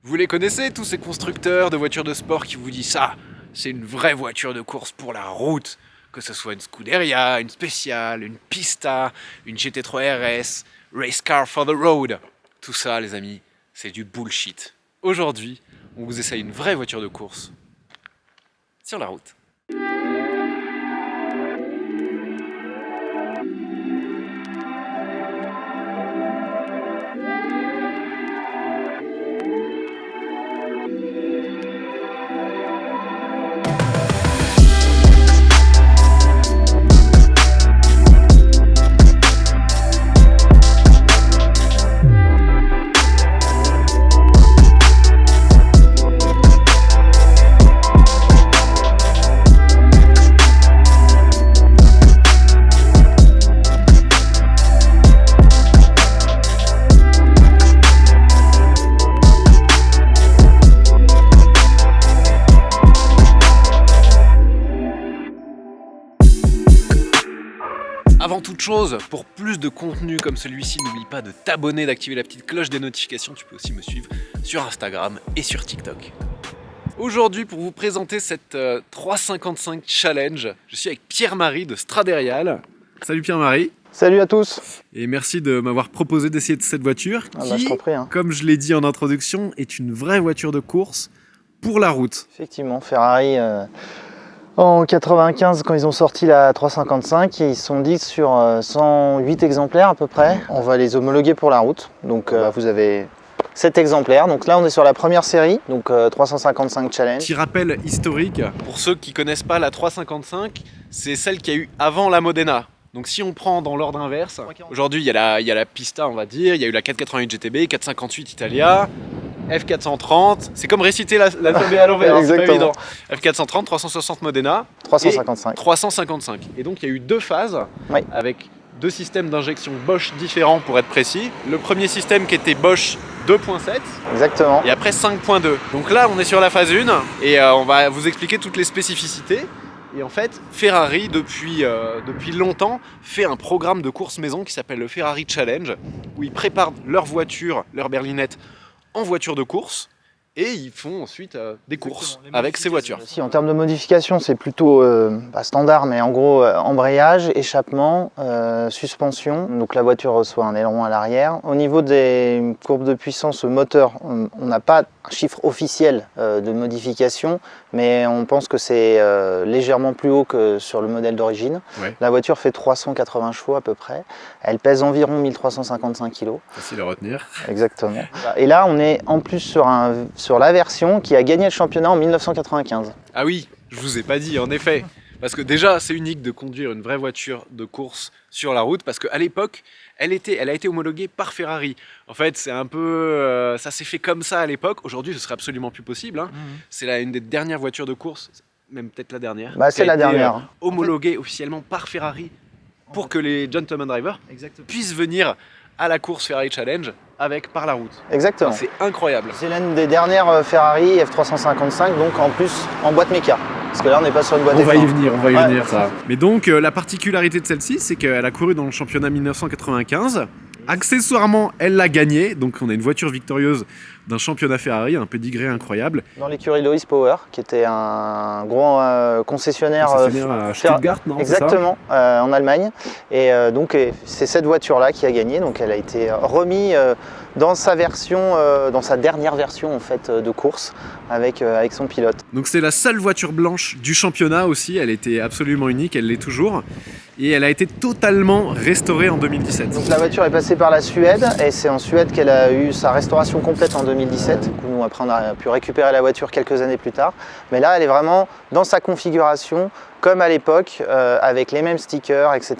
Vous les connaissez, tous ces constructeurs de voitures de sport qui vous disent ça, c'est une vraie voiture de course pour la route. Que ce soit une Scuderia, une Speciale, une Pista, une GT3 RS, Race Car for the Road. Tout ça, les amis, c'est du bullshit. Aujourd'hui, on vous essaye une vraie voiture de course sur la route. Avant toute chose, pour plus de contenu comme celui-ci, n'oublie pas de t'abonner, d'activer la petite cloche des notifications. Tu peux aussi me suivre sur Instagram et sur TikTok. Aujourd'hui, pour vous présenter cette 355 Challenge, je suis avec Pierre-Marie de Straderial. Salut Pierre-Marie. Salut à tous. Et merci de m'avoir proposé d'essayer cette voiture qui, je t'en prie, hein. Comme je l'ai dit en introduction, est une vraie voiture de course pour la route. Effectivement, Ferrari... En 95, quand ils ont sorti la 355, ils se sont dit sur 108 exemplaires à peu près, on va les homologuer pour la route. Donc vous avez 7 exemplaires. Donc là, on est sur la première série, donc 355 Challenge. Petit rappel historique, pour ceux qui ne connaissent pas la 355, c'est celle qu'il y a eu avant la Modena. Donc si on prend dans l'ordre inverse, aujourd'hui il y a la Pista, on va dire, il y a eu la 488 GTB, 458 Italia, F430, c'est comme réciter l'alphabet à l'envers, c'est pas évident. F430, 360 Modena, 355. Et 355. Et donc il y a eu deux phases, oui, avec deux systèmes d'injection Bosch différents pour être précis. Le premier système qui était Bosch 2.7, exactement, et après 5.2. Donc là on est sur la phase 1 et on va vous expliquer toutes les spécificités. Et en fait, Ferrari, depuis longtemps, fait un programme de course maison qui s'appelle le Ferrari Challenge, où ils préparent leur voiture, leur berlinette, en voiture de course, et ils font ensuite des courses avec ces voitures. Si, en termes de modification, c'est plutôt pas standard, mais en gros, embrayage, échappement, suspension. Donc la voiture reçoit un aileron à l'arrière. Au niveau des courbes de puissance moteur, on n'a pas un chiffre officiel de modification, mais on pense que c'est légèrement plus haut que sur le modèle d'origine. Ouais. La voiture fait 380 chevaux à peu près. Elle pèse environ 1355 kg. Facile à retenir. Exactement. Et là, on est en plus sur la version qui a gagné le championnat en 1995. Ah oui, je vous ai pas dit, en effet. Parce que déjà, c'est unique de conduire une vraie voiture de course sur la route, parce qu'à l'époque, elle a été homologuée par Ferrari. En fait, c'est un peu... ça s'est fait comme ça à l'époque. Aujourd'hui, ce serait absolument plus possible. Hein. C'est une des dernières voitures de course, même peut-être la dernière. Bah, c'est la dernière. Homologuée officiellement par Ferrari pour que les gentleman drivers puissent venir à la course Ferrari Challenge par la route. Exactement. C'est incroyable. C'est l'une des dernières Ferrari F355, donc en plus en boîte méca. Parce que là, on n'est pas sur une boîte On va F1. y venir, ça. Mais donc, la particularité de celle-ci, c'est qu'elle a couru dans le championnat 1995. Accessoirement, elle l'a gagné. Donc, on a une voiture victorieuse d'un championnat Ferrari, un pédigré incroyable. Dans l'écurie Lois Power, qui était un gros concessionnaire à Stuttgart, non? Exactement, en Allemagne. Et donc, c'est cette voiture-là qui a gagné. Donc, elle a été remise dans sa version, dans sa dernière version en fait de course avec son pilote. Donc c'est la seule voiture blanche du championnat aussi, elle était absolument unique, elle l'est toujours. Et elle a été totalement restaurée en 2017. Donc la voiture est passée par la Suède et c'est en Suède qu'elle a eu sa restauration complète en 2017. Du coup, nous après on a pu récupérer la voiture quelques années plus tard. Mais là elle est vraiment dans sa configuration comme à l'époque, avec les mêmes stickers, etc.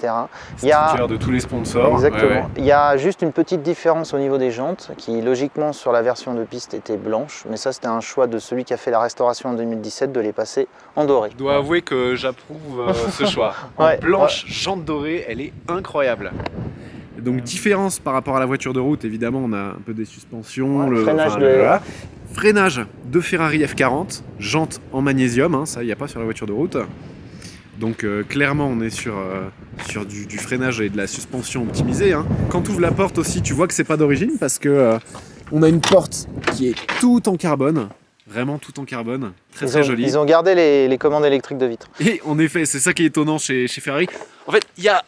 Stickers de tous les sponsors. Exactement. Ouais. Il y a juste une petite différence au niveau des jantes, qui logiquement sur la version de piste était blanche, mais ça c'était un choix de celui qui a fait la restauration en 2017 de les passer en doré. Je dois avouer que j'approuve ce choix. Blanche, jante dorée, elle est incroyable. Donc différence par rapport à la voiture de route, évidemment on a un peu des suspensions, freinage de Ferrari F40, jante en magnésium, hein, ça il n'y a pas sur la voiture de route. Donc clairement on est sur du freinage et de la suspension optimisée. Hein. Quand tu ouvres la porte aussi, tu vois que c'est pas d'origine parce que On a une porte qui est tout en carbone, vraiment tout en carbone, très jolie. Ils ont gardé les commandes électriques de vitres. Et en effet, c'est ça qui est étonnant chez Ferrari. En fait, il y a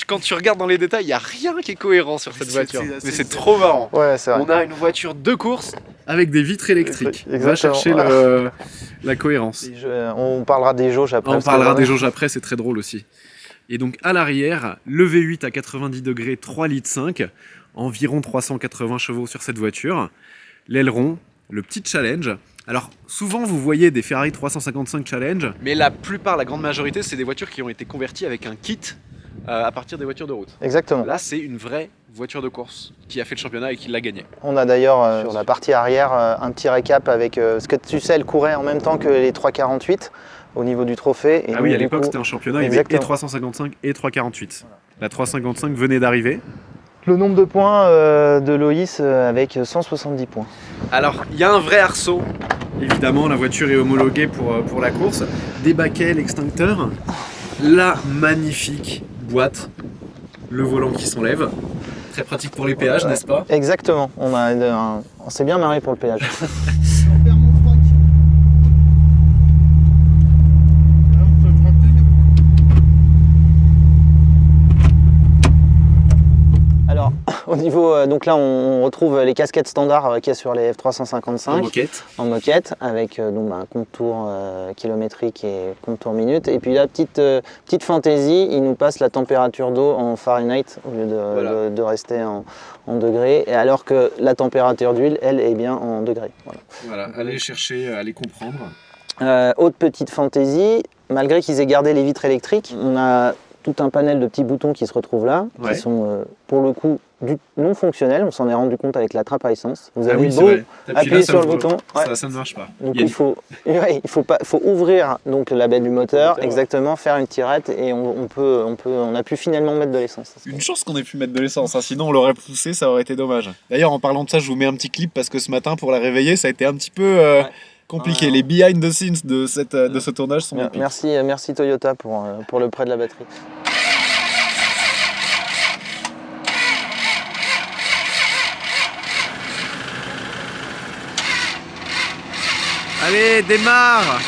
quand tu regardes dans les détails, il n'y a rien qui est cohérent sur cette voiture. Mais c'est trop marrant. Ouais, c'est vrai. On a une voiture de course avec des vitres électriques. Exactement. On va chercher la cohérence. On parlera des jauges après. On parlera des jauges après, c'est très drôle aussi. Et donc à l'arrière, le V8 à 90 degrés, 3,5 litres, environ 380 chevaux sur cette voiture. L'aileron, le petit challenge. Alors souvent vous voyez des Ferrari 355 Challenge, mais la grande majorité, c'est des voitures qui ont été converties avec un kit à partir des voitures de route. Exactement. Là, c'est une vraie voiture de course qui a fait le championnat et qui l'a gagné. On a d'ailleurs sur la partie arrière un petit récap avec ce que tu sais, elle courait en même temps que les 348 au niveau du trophée. Et oui, à l'époque c'était un championnat, il y avait et 355 et 348. Voilà. La 355 venait d'arriver. Le nombre de points de Loïs avec 170 points. Alors, il y a un vrai arceau. Évidemment, la voiture est homologuée pour la course. Des baquets, l'extincteur. La magnifique boîte. Le volant qui s'enlève. Très pratique pour les péages, n'est-ce pas? Exactement. On s'est bien marré pour le péage. Alors, au niveau, donc là on retrouve les casquettes standards qu'il y a sur les F355 en moquette avec un contour kilométrique et contour minute. Et puis la petite fantaisie, il nous passe la température d'eau en Fahrenheit au lieu de rester en degrés, et alors que la température d'huile, elle, est bien en degrés. Voilà, allez chercher, allez comprendre. Autre petite fantaisie, malgré qu'ils aient gardé les vitres électriques, on a tout un panel de petits boutons qui se retrouvent là, qui sont pour le coup non fonctionnels. On s'en est rendu compte avec la trappe à essence. Vous avez beau appuyer sur le bouton, ça ne marche pas. Donc il faut ouvrir donc la belle du moteur, exactement, faire une tirette et on a pu finalement mettre de l'essence. Une chance qu'on ait pu mettre de l'essence, sinon on l'aurait poussé, ça aurait été dommage. D'ailleurs, en parlant de ça, je vous mets un petit clip parce que ce matin, pour la réveiller, ça a été un petit peu compliqué. Les behind the scenes de ce tournage sont épiques. Merci Toyota pour le prêt de la batterie. Allez, démarre!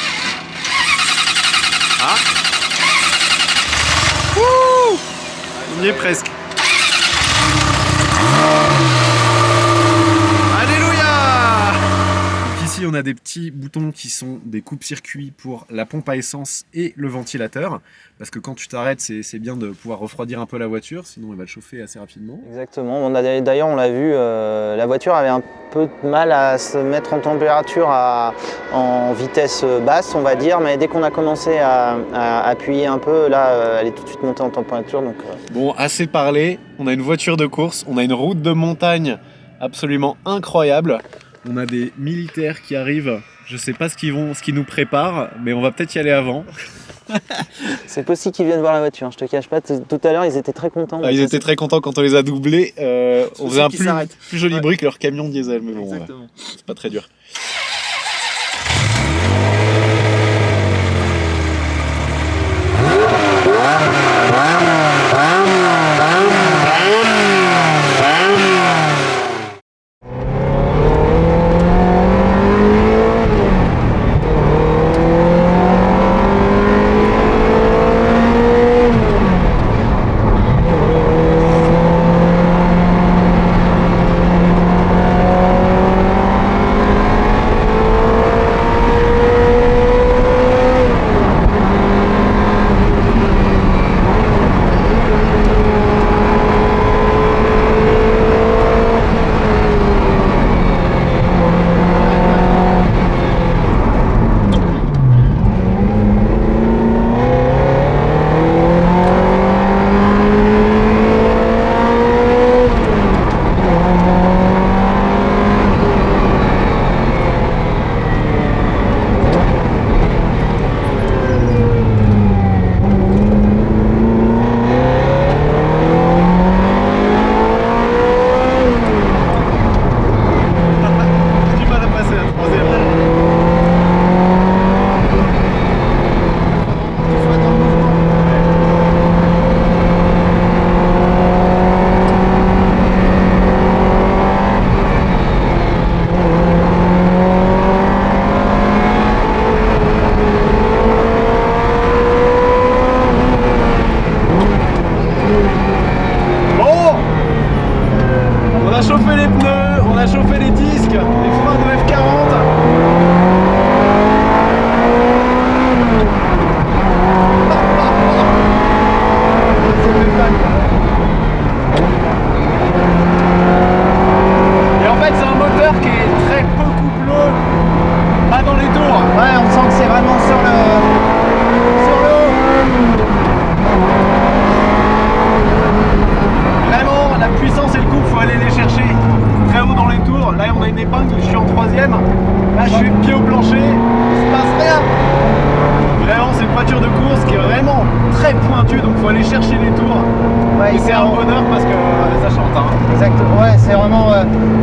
Ah! Ouh! On y est presque. Alléluia! Donc ici, on a des petits boutons qui sont des coupes-circuits pour la pompe à essence et le ventilateur. Parce que quand tu t'arrêtes, c'est bien de pouvoir refroidir un peu la voiture, sinon elle va te chauffer assez rapidement. Exactement. D'ailleurs, on l'a vu, la voiture avait un peu de mal à se mettre en température en vitesse basse, on va dire, mais dès qu'on a commencé à appuyer un peu, là, elle est tout de suite montée en température. Donc, Bon, assez parlé, on a une voiture de course, on a une route de montagne absolument incroyable. On a des militaires qui arrivent, je sais pas ce qu'ils nous préparent, mais on va peut-être y aller avant. C'est possible qu'ils viennent voir la voiture, je te cache pas. Tout à l'heure, ils étaient très contents. Ils étaient très contents quand on les a doublés. On faisait un plus joli bruit que leur camion diesel, mais bon, c'est pas très dur. je suis pied au plancher, il se passe rien. Vraiment, c'est une voiture de course qui est vraiment très pointue, donc faut aller chercher les tours. Ouais, Et c'est un bonheur parce que ça chante. Hein. Exactement, ouais, c'est vraiment.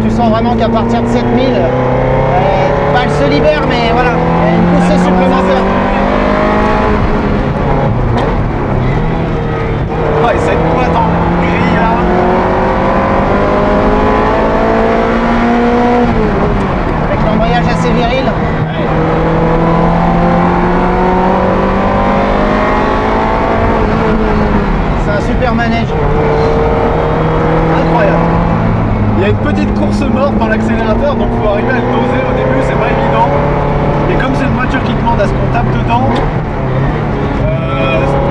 Tu sens vraiment qu'à partir de 7000, elle se libère, mais voilà, il y a une poussée supplémentaire. Ouais, cette boîte en gris là. Avec l'embrayage assez viril. Ouais. C'est un super manège. Incroyable. Il y a une petite course morte dans l'accélérateur, donc il faut arriver à le doser au début, c'est pas évident. Et comme c'est une voiture qui demande à ce qu'on tape dedans,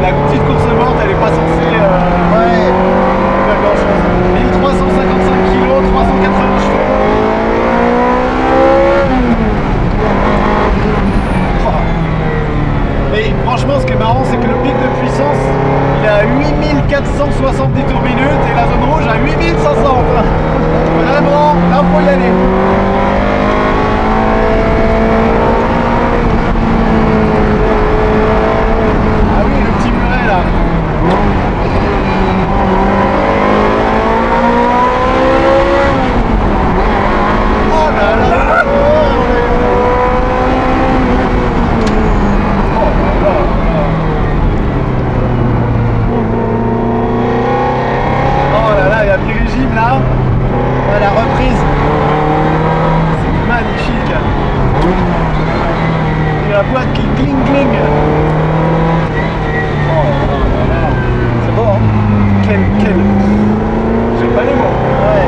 la petite course morte elle est pas censée faire grand chose. 1355 kg, 380 chevaux. Et franchement ce qui est marrant c'est que le pic de puissance il est à 8470 tours minutes et la zone rouge à 8500. Vraiment, là faut y aller. Ah oui, le petit muret là. Oh là là. Oh là là, il y a du régime là. Ouais, la reprise. C'est magnifique. Et la boîte qui cling cling. Oh là là. C'est beau, hein? Quel. J'ai pas les mots. Ouais.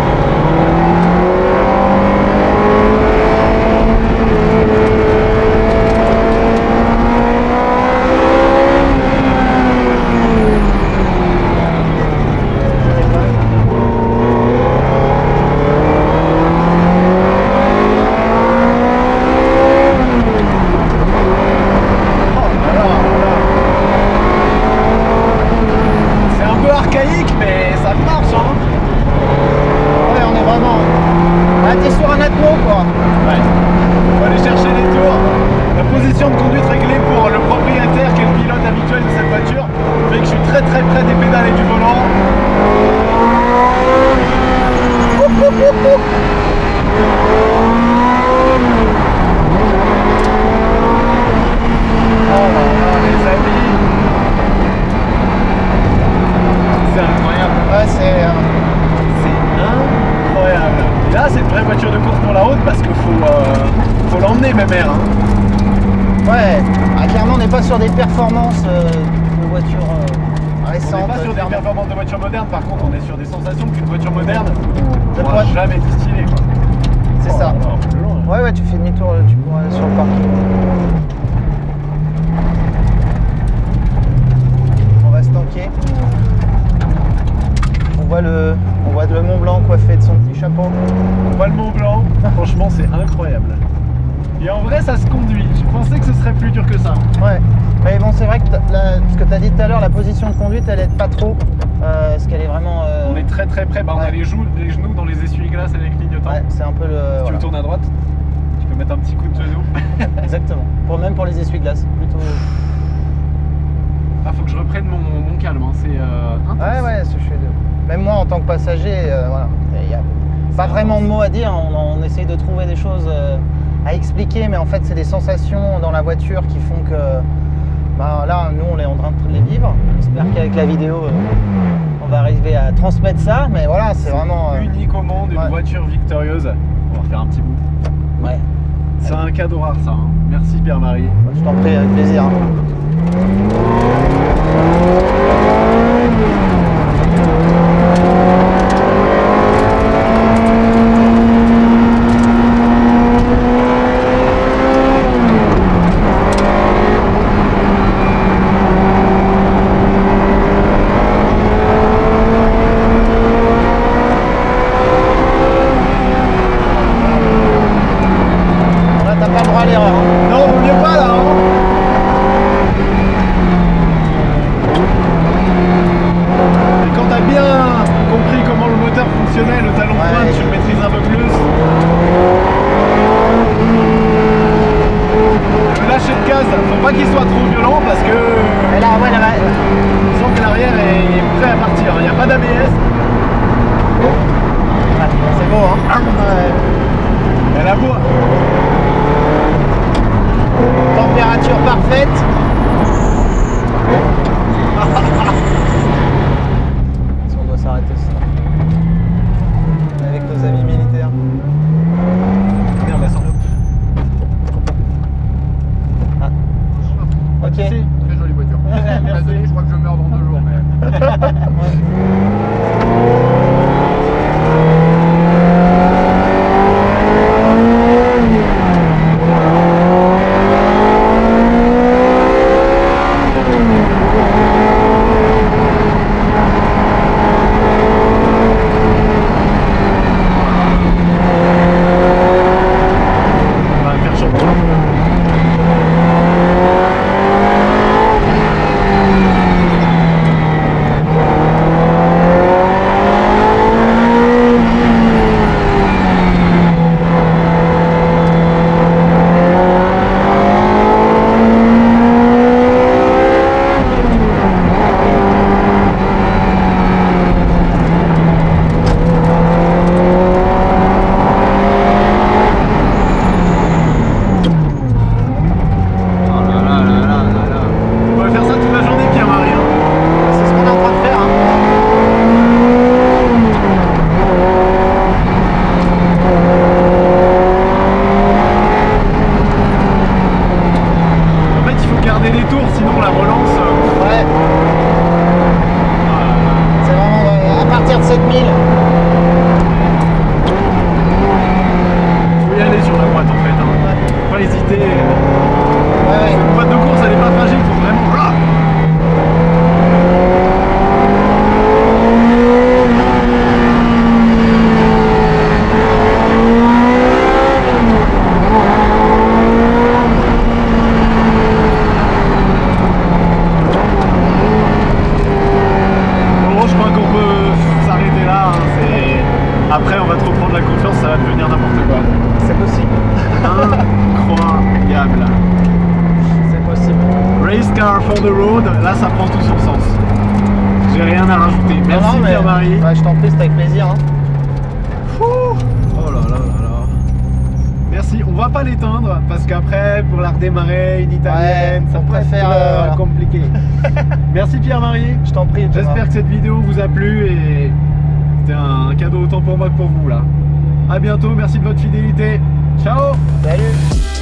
C'est un peu archaïque, mais ça marche, hein. Ouais, on est vraiment. Ah, t'es sur un atmo, quoi. Ouais. Faut aller chercher les tours. La position de conduite réglée pour le propriétaire, qui est le pilote habituel de cette voiture, fait que je suis très très près des pédales et du volant. Oh là là, les amis. C'est incroyable. Ouais, c'est. C'est incroyable. Et là, c'est une vraie voiture de course pour la route parce qu'il faut l'emmener, même air. Hein. Ouais, ah, clairement, on n'est pas sur des performances de voitures On récentes. n'est pas sur des clairement. performances de voiture moderne, par contre, on est sur des sensations qu'une voiture moderne Ça ne pourra pourrait- jamais distiller. Quoi. C'est Oh, ça. non, un peu plus loin. Ouais, tu fais demi-tour, tu pourras aller sur le parking. On va se tanker. On voit le Mont Blanc coiffé de son petit chapeau. On voit le Mont Blanc, franchement, c'est incroyable. Et en vrai, ça se conduit. Je pensais que ce serait plus dur que ça. Ouais. Mais bon, c'est vrai que ce que tu as dit tout à l'heure, la position de conduite, elle aide pas trop. Parce qu'elle est vraiment. On est très très près. Bah, on a Ouais. les genoux dans les essuie-glaces avec clignotant. Ouais, c'est un peu le. Si tu voilà. tournes à droite, tu peux mettre un petit coup de genou. Exactement. Même pour les essuie-glaces, plutôt. Ah, faut que je reprenne mon calme. Hein. C'est intense. Ouais, je suis. Même moi, en tant que passager, voilà. Il n'y a pas vraiment de mots à dire. On essaye de trouver des choses à expliquer, mais en fait, c'est des sensations dans la voiture qui font que. Bah, là, nous, on est en train de les vivre. J'espère qu'avec la vidéo, on va arriver à transmettre ça. Mais voilà, c'est vraiment. Unique au monde, une ouais. voiture victorieuse. On va refaire un petit bout. Ouais. C'est un cadeau rare, ça. Hein. Merci, Pierre-Marie. Je t'en prie, avec plaisir. Là, t'as pas le droit à l'erreur. Hein. Non, vaut mieux pas là. Hein. gaz, faut pas qu'il soit trop violent parce que Et là, ouais, là, on sent que l'arrière est prêt à partir. Il n'y a pas d'ABS. c'est beau, hein. Elle aboie. Température parfaite. Si on doit s'arrêter ça. Avec nos amis militaires. Merde, elle sort. Ok. Très jolie voiture. Merci. Je crois que je meurs dans 2 jours. Mais... On va faire chaud. On va faire ça toute la journée, Pierre-Marie. C'est ce qu'on est en train de faire, hein. En fait, il faut garder les tours, sinon la relance. Ouais. C'est vraiment à partir de 7000. Faut y aller sur la droite en fait. Hein. Faut pas hésiter. Ouais, ouais. Une boîte de course, elle est pas fragile, faut vraiment. Bon, je crois qu'on peut s'arrêter là. Hein. Après, on va te reprendre la confiance, ça va devenir n'importe quoi. C'est possible. Incroyable. C'est possible. Race car for the road, là ça prend tout son sens. J'ai rien à rajouter. Merci Non, mais- Pierre-Marie. Ouais, je t'en prie, c'est avec plaisir, hein. Oh là là là là. Merci, on va pas l'éteindre parce qu'après pour la redémarrer une italienne, Ouais, ça on peut préfère, être voilà. compliqué. Merci Pierre-Marie. Je t'en prie. J'espère que cette vidéo vous a plu et c'était un cadeau autant pour moi que pour vous là. A bientôt, merci de votre fidélité. Ciao. Salut.